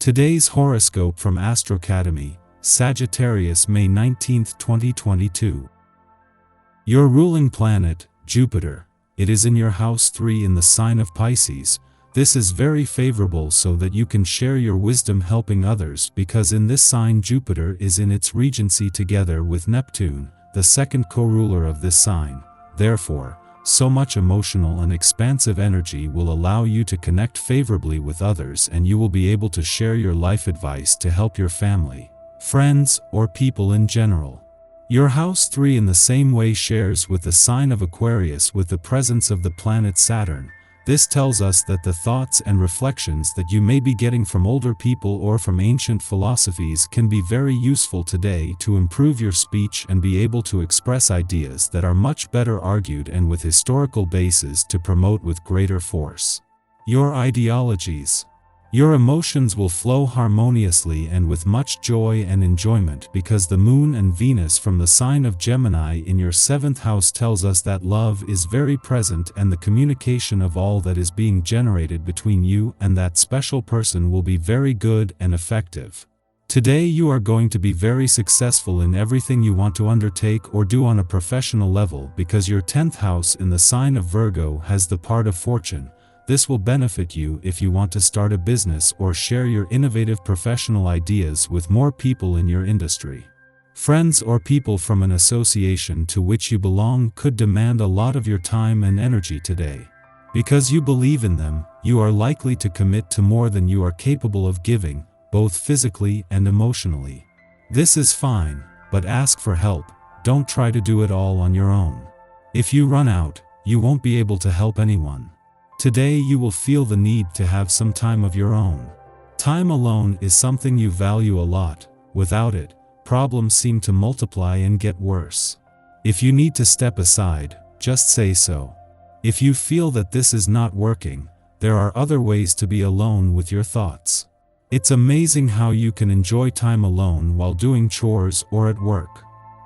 Today's horoscope from Astrocademy, Sagittarius May 19, 2022. Your ruling planet, Jupiter. It is in your house 3 in the sign of Pisces. This is very favorable so that you can share your wisdom helping others, because in this sign Jupiter is in its regency together with Neptune, the second co-ruler of this sign. Therefore, so much emotional and expansive energy will allow you to connect favorably with others, and you will be able to share your life advice to help your family, friends, or people in general. Your house 3 in the same way shares with the sign of Aquarius with the presence of the planet Saturn. This tells us that the thoughts and reflections that you may be getting from older people or from ancient philosophies can be very useful today to improve your speech and be able to express ideas that are much better argued and with historical bases to promote with greater force. Your ideologies. Your emotions will flow harmoniously and with much joy and enjoyment, because the Moon and Venus from the sign of Gemini in your 7th house tells us that love is very present, and the communication of all that is being generated between you and that special person will be very good and effective. Today you are going to be very successful in everything you want to undertake or do on a professional level, because your 10th house in the sign of Virgo has the part of fortune. This will benefit you if you want to start a business or share your innovative professional ideas with more people in your industry. Friends or people from an association to which you belong could demand a lot of your time and energy today. Because you believe in them, you are likely to commit to more than you are capable of giving, both physically and emotionally. This is fine, but ask for help. Don't try to do it all on your own. If you run out, you won't be able to help anyone. Today you will feel the need to have some time of your own. Time alone is something you value a lot. Without it, problems seem to multiply and get worse. If you need to step aside, just say so. If you feel that this is not working, there are other ways to be alone with your thoughts. It's amazing how you can enjoy time alone while doing chores or at work.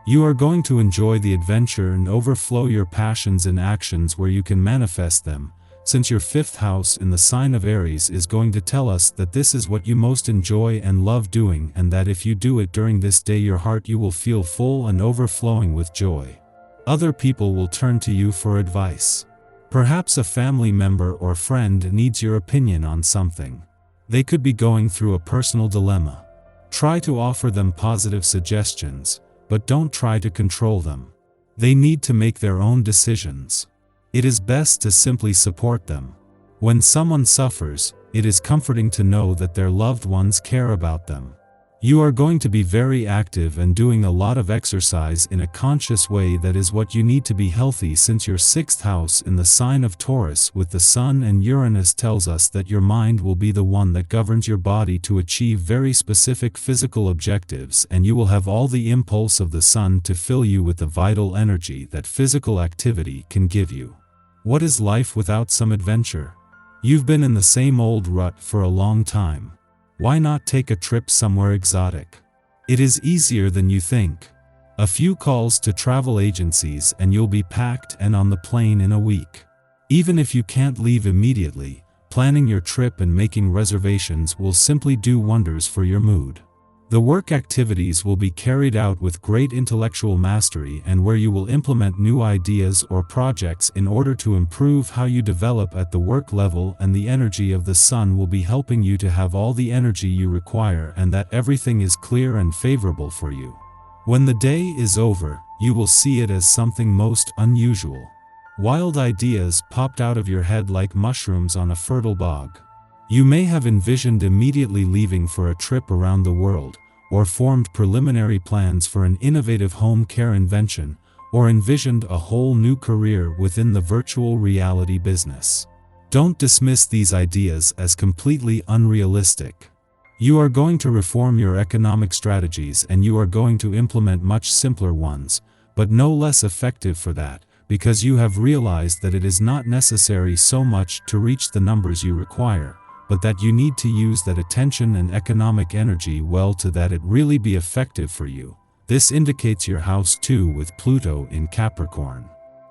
You are going to enjoy the adventure and overflow your passions in actions where you can manifest them, since your 5th house in the sign of Aries is going to tell us that this is what you most enjoy and love doing, and that if you do it during this day your heart you will feel full and overflowing with joy. Other people will turn to you for advice. Perhaps a family member or friend needs your opinion on something. They could be going through a personal dilemma. Try to offer them positive suggestions, but don't try to control them. They need to make their own decisions. It is best to simply support them. When someone suffers, it is comforting to know that their loved ones care about them. You are going to be very active and doing a lot of exercise in a conscious way. That is what you need to be healthy, since your 6th house in the sign of Taurus with the Sun and Uranus tells us that your mind will be the one that governs your body to achieve very specific physical objectives, and you will have all the impulse of the Sun to fill you with the vital energy that physical activity can give you. What is life without some adventure? You've been in the same old rut for a long time. Why not take a trip somewhere exotic? It is easier than you think. A few calls to travel agencies and you'll be packed and on the plane in a week. Even if you can't leave immediately, planning your trip and making reservations will simply do wonders for your mood. The work activities will be carried out with great intellectual mastery, and where you will implement new ideas or projects in order to improve how you develop at the work level, and the energy of the Sun will be helping you to have all the energy you require, and that everything is clear and favorable for you. When the day is over, you will see it as something most unusual. Wild ideas popped out of your head like mushrooms on a fertile bog. You may have envisioned immediately leaving for a trip around the world, or formed preliminary plans for an innovative home care invention, or envisioned a whole new career within the virtual reality business. Don't dismiss these ideas as completely unrealistic. You are going to reform your economic strategies, and you are going to implement much simpler ones, but no less effective for that, because you have realized that it is not necessary so much to reach the numbers you require, but that you need to use that attention and economic energy well to that it really be effective for you. This indicates your house 2 with Pluto in Capricorn.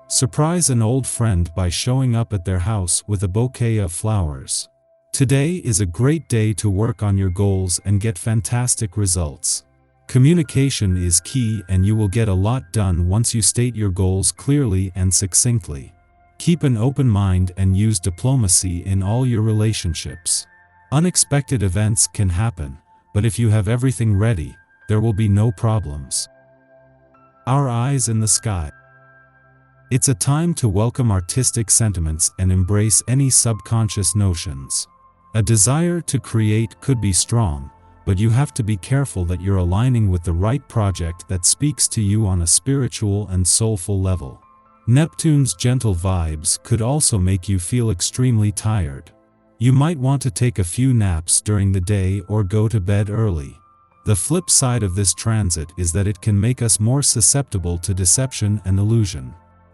Surprise an old friend by showing up at their house with a bouquet of flowers. Today is a great day to work on your goals and get fantastic results. Communication is key and you will get a lot done once you state your goals clearly and succinctly. Keep an open mind and use diplomacy in all your relationships. Unexpected events can happen, but if you have everything ready, there will be no problems. Our eyes in the sky. It's a time to welcome artistic sentiments and embrace any subconscious notions. A desire to create could be strong, but you have to be careful that you're aligning with the right project that speaks to you on a spiritual and soulful level. Neptune's gentle vibes could also make you feel extremely tired. You might want to take a few naps during the day or go to bed early. The flip side of this transit is that it can make us more susceptible to deception and illusion.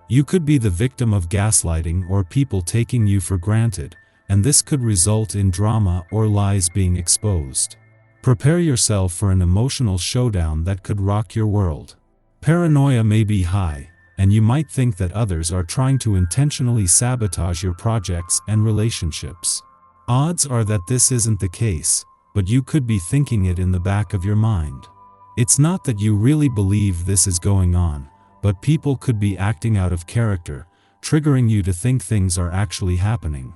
You could be the victim of gaslighting or people taking you for granted, and this could result in drama or lies being exposed. Prepare yourself for an emotional showdown that could rock your world. Paranoia may be high, and you might think that others are trying to intentionally sabotage your projects and relationships. Odds are that this isn't the case, but you could be thinking it in the back of your mind. It's not that you really believe this is going on, but people could be acting out of character, triggering you to think things are actually happening.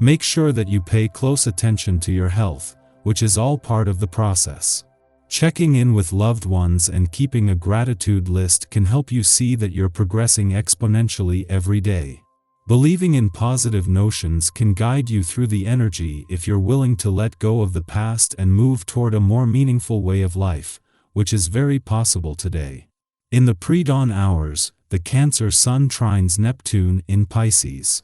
Make sure that you pay close attention to your health, which is all part of the process. Checking in with loved ones and keeping a gratitude list can help you see that you're progressing exponentially every day. Believing in positive notions can guide you through the energy if you're willing to let go of the past and move toward a more meaningful way of life, which is very possible today. In the pre-dawn hours, the Cancer Sun trines Neptune in Pisces.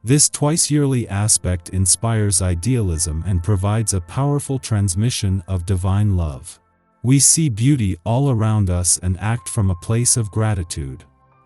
This twice-yearly aspect inspires idealism and provides a powerful transmission of divine love. We see beauty all around us and act from a place of gratitude.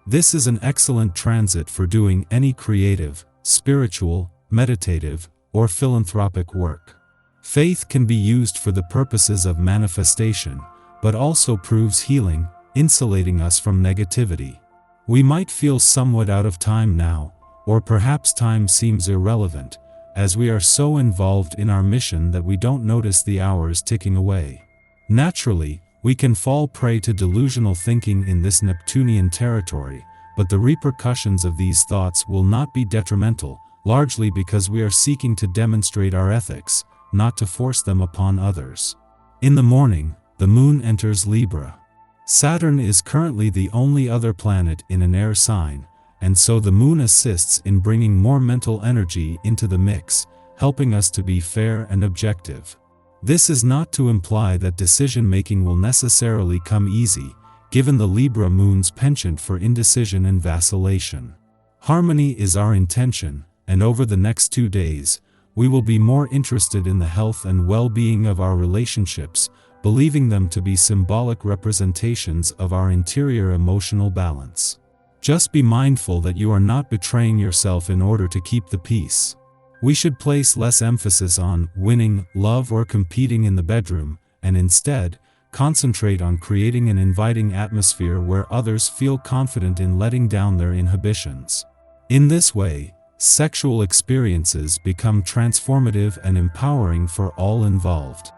This is an excellent transit for doing any creative, spiritual, meditative, or philanthropic work. Faith can be used for the purposes of manifestation, but also proves healing, insulating us from negativity. We might feel somewhat out of time now, or perhaps time seems irrelevant, as we are so involved in our mission that we don't notice the hours ticking away. Naturally, we can fall prey to delusional thinking in this Neptunian territory, but the repercussions of these thoughts will not be detrimental, largely because we are seeking to demonstrate our ethics, not to force them upon others. In the morning, the moon enters Libra. Saturn is currently the only other planet in an air sign, and so the moon assists in bringing more mental energy into the mix, helping us to be fair and objective. This is not to imply that decision-making will necessarily come easy, given the Libra moon's penchant for indecision and vacillation. Harmony is our intention, and over the next 2 days, we will be more interested in the health and well-being of our relationships, believing them to be symbolic representations of our interior emotional balance. Just be mindful that you are not betraying yourself in order to keep the peace. We should place less emphasis on winning, love, or competing in the bedroom, and instead, concentrate on creating an inviting atmosphere where others feel confident in letting down their inhibitions. In this way, sexual experiences become transformative and empowering for all involved.